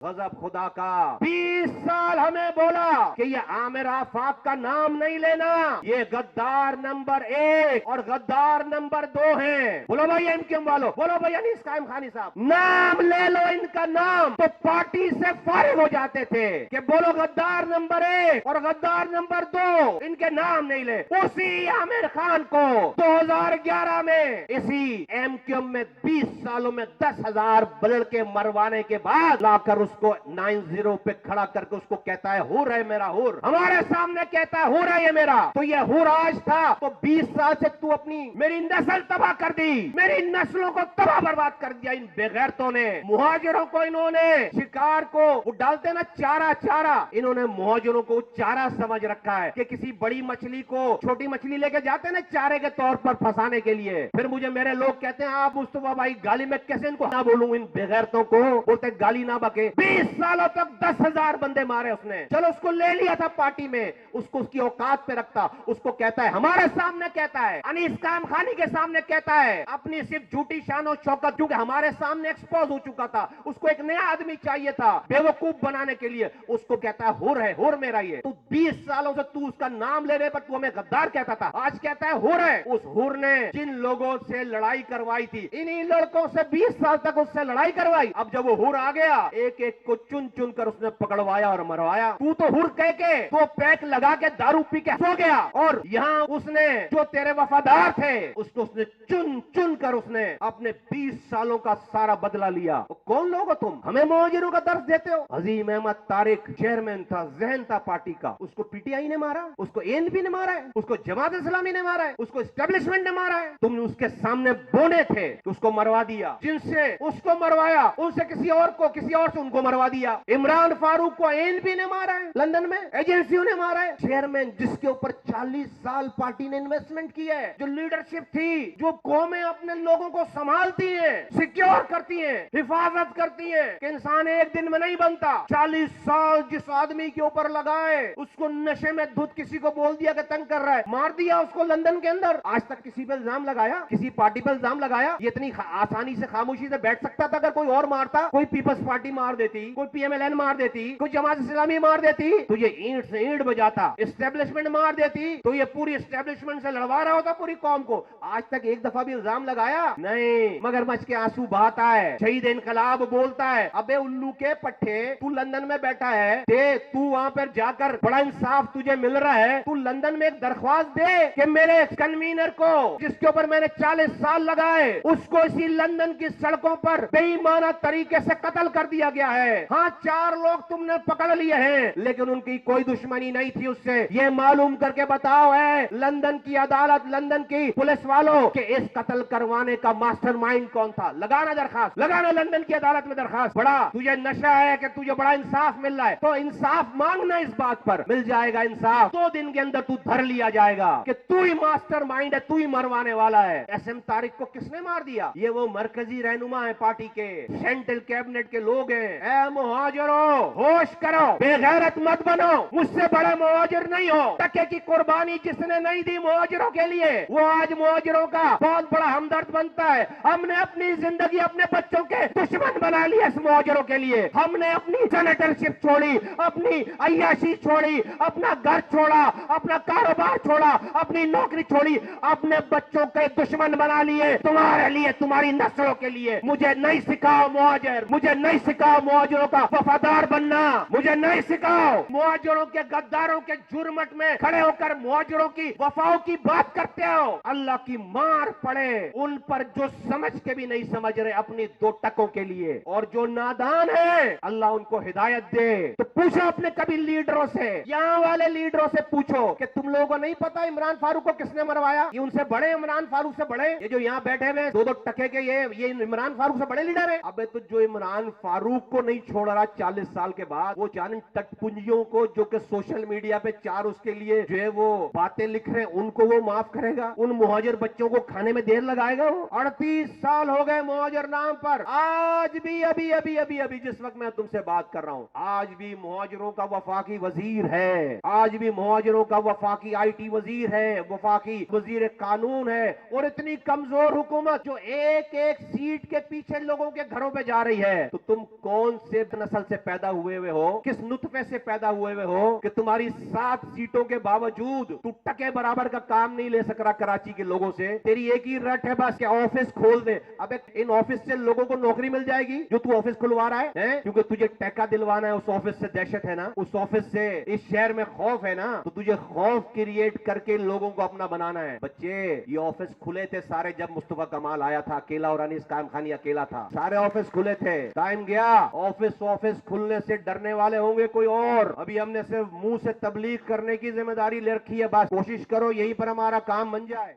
गजब खुदा का। 20 साल हमें बोला कि ये आमिर आफाक का नाम नहीं लेना, ये गद्दार नंबर 1 और गद्दार नंबर 2 हैं। बोलो भाई एमक्यूएम वालों, बोलो भाई अनीस कायम खानी साहब, नाम ले लो इनका नाम, तो पार्टी से फारिग हो जाते थे कि बोलो गद्दार नंबर 1 और गद्दार नंबर 2, इनके नाम नहीं ले। उसी आमिर खान को 2011 में इसी एमक्यूएम में 20 सालों में 10,000 बदल के मरवाने के बाद लाकर उसको 90 पे खड़ा करके उसको कहता है हुर है मेरा हुर, हमारे सामने कहता है हुर है ये मेरा। तो ये हुर आज था तो 20 साल से तू अपनी मेरी नस्ल तबाह कर दी, मेरी नस्लों को तबाह बर्बाद कर दिया इन बेगैरतों ने। मुहाजिरों को इन्होंने शिकार को वो डालते ना चारा चारा, इन्होंने मुहाजिरों को चारा समझ रखा है कि किसी बड़ी मछली को छोटी मछली लेके जाते ना चारे के तौर पर फंसाने के लिए। फिर मुझे मेरे लोग कहते हैं आप मुस्तफा भाई गाली में कैसे इनको ना बोलूं, इन बेगैरतों को बोलते गाली ना बके। 20 सालों तक 10,000 बंदे मारे उसने, चलो उसको ले लिया था पार्टी में, उसको उसकी औकात पे रखता, उसको कहता है हमारे सामने कहता है, अनीस कायम खानी के सामने कहता है अपनी सिर्फ झूठी शान और शौकत, क्योंकि हमारे सामने एक्सपोज हो चुका था, उसको एक नया आदमी चाहिए था बेवकूफ बनाने के लिए, उसको कहता है हुर मेरा ये। तू 20 सालों से तू उसका नाम ले रहे पर तू हमें गद्दार कहता था, आज कहता है हुर है। उस हुर ने जिन लोगों से लड़ाई करवाई थी, इन्हीं लड़कों से 20 साल तक उससे लड़ाई करवाई, अब जब वो हुर आ गया एक एक को चुन चुन कर उसने पकड़वाया और मरवाया। तू तो हुर कह के तो पैक लगा के दारू पी के सो गया, और यहाँ उसने जो तेरे वफादार थे उसको उसने चुन चुन कर उसने अपने 20 सालों का सारा बदला लिया। तो कौन लोग हो तुम, हमें मुहाजिरों का दर्द देते हो? अजीम अहमद तारिक चेयरमैन था, जहन था पार्टी का, उसको पीटीआई ने मारा, उसको एएनपी ने मारा है, उसको जमात इस्लामी ने मारा है, उसको एस्टेब्लिशमेंट ने मारा है। तुमने उसके सामने बोने थे तो उसको मरवा दिया, जिनसे उसको मरवाया उनसे किसी और से उनको मरवा दिया। इमरान फारूक को एएनपी ने मारा है, लंदन में एजेंसियों ने मारा है। चेयरमैन जिसके ऊपर 40 साल पार्टी ने इन्वेस्टमेंट की है, जो लीडरशिप थी, जो कौमें अपने लोगों को संभालती हैं, सिक्योर करती हैं, हिफाजत करती हैं, कि इंसान एक दिन में नहीं बनता। 40 साल जिस आदमी के ऊपर लगाए, उसको नशे में धुत किसी को बोल दिया कि तंग कर रहा है, मार दिया उसको लंदन के अंदर। आज तक किसी पे इल्जाम लगाया, किसी पार्टी पर इल्जाम लगाया? ये इतनी आसानी से खामोशी से बैठ सकता था अगर कोई और मारता, कोई पीपल्स पार्टी मार देती, कोई पीएमएलएन मार देती, कोई जमात इस्लामी मार देती तो ये ईंट से ईंट बजाता, एस्टेब्लिशमेंट मार देती तो ये पूरी एस्टेब्लिशमेंट से लड़वा रहा होता पूरी कौम को। आज तक एक दफा भी इल्जाम लगाया नहीं, मगरमच्छ के आंसू बहाता है, शहीद इनकलाब बोलता है। अबे उल्लू के पट्टे, तू लंदन में बैठा है, तू वहां पर जाकर बड़ा इंसाफ तुझे मिल रहा है, तू लंदन में एक दरख्वास्त दे कि मेरे कन्वीनर को जिसके ऊपर मैंने 40 साल लगाए उसको इसी लंदन की सड़कों पर बेईमाना तरीके से कत्ल कर दिया गया है। हाँ 4 लोग तुमने पकड़ लिए हैं लेकिन उनकी कोई दुश्मनी नहीं थी उससे, ये मालूम करके बताओ है लंदन की अदालत, लंदन की पुलिस वालों कि इस कत्ल करवाने का मास्टरमाइंड कौन था। लगाना दरखास्त, लगाना लंदन की अदालत में दरखास्त। बड़ा तुझे नशा है कि तुझे बड़ा इंसाफ मिल रहा है तो इंसाफ मांगना, इस बात पर मिल जाएगा इंसाफ। 2 दिन के अंदर तू धर लिया जाएगा कि तू ही मास्टरमाइंड है, तू ही मरवाने वाला है। एसएम तारिक को किसने मार दिया? ये वो मरकजी रहनुमा है पार्टी के, सेंट्रल कैबिनेट के लोग हैं। ए मुहाजिरों, होश करो, बेगैरत मत बनो, मुझसे बड़े मुहाजिर नहीं हो। टके की कुर्बानी जिसने नहीं दी मुहाजिरों के लिए, वो आज मुहाजिरों का बहुत बड़ा हमदर्द बनता है। हमने अपनी जिंदगी अपने बच्चों के दुश्मन बना लिया इस मुहाजिरों के लिए। हमने अपनी सेनेटरशिप छोड़ी, अपनी अय्याशी छोड़ी, अपना घर छोड़ा, अपना कारोबार छोड़ा, अपनी नौकरी छोड़ी, अपने बच्चों के दुश्मन बना लिए तुम्हारे लिए, तुम्हारी नस्लों के लिए। मुझे नहीं सिखाओ मुहाजिर, मुझे नहीं सिखाओ मुहाजिरों का वफादार बनना, मुझे नहीं सिखाओ। मुहाजिरों के गद्दारों के जुर्मट में खड़े होकर मुहाजिरों की वफाओं की बात करते हो। अल्लाह की मार पड़े उन पर जो समझ के भी नहीं समझ रहे अपनी 2 टकों के लिए, और जो नादान है अल्लाह उनको हिदायत दे। तो पूछो अपने कभी लीडरों से, यहाँ वाले लीडरों से पूछो कि तुम लोगों को नहीं पता इमरान फारूक को किसने मरवाया? ये उनसे बड़े, इमरान फारूक से बड़े, ये जो यहाँ बैठे हुए 2-2 टके के ये इमरान फारूक से बड़े लीडर है। अबे तो जो इमरान फारूक को नहीं छोड़ रहा 40 साल के बाद, वो जान तटपुंजियों को जो कि सोशल मीडिया पे 4 उसके लिए जो है वो बातें लिख रहे हैं, उनको वो माफ करेगा? उन मुहाजिर बच्चों को खाने में देर लगाएगा वो? 38 साल हो गए मुहाजिर नाम पर, आज भी अभी जिस वक्त मैं तुमसे बात कर रहा हूँ, आज भी मुहाजिरों का वफाकी वजीर है, आज भी मुहाजिरों का वफाकी आईटी वजीर है, वफाकी वजीर कानून है। और इतनी कमजोर हुकूमत जो एक एक सीट के पीछे लोगों के घरों पे जा रही है, तो तुम कौन कौन से नस्ल से पैदा हुए हुए हो, किस नुतफे से पैदा हुए हुए हो कि तुम्हारी 7 सीटों के बावजूद तू टके बराबर का काम नहीं ले सक रहा कराची के लोगों से। तेरी एक ही रट है बस कि ऑफिस खोल दे। अब इन ऑफिस से लोगों को नौकरी मिल जाएगी जो तू ऑफिस खुलवा रहा है? क्योंकि तुझे टैका दिलवाना है, उस ऑफिस से दहशत है ना, उस ऑफिस से इस शहर में खौफ है ना, तो तुझे खौफ क्रिएट करके लोगों को अपना बनाना है। बच्चे, ये ऑफिस खुले थे सारे जब मुस्तफा कमाल आया था, अकेला, और अनीस कायम खानी अकेला था, सारे ऑफिस खुले थे। टाइम गया, ऑफिस खुलने से डरने वाले होंगे कोई और। अभी हमने सिर्फ मुंह से तबलीग करने की जिम्मेदारी ले रखी है, बस कोशिश करो यहीं पर हमारा काम बन जाए।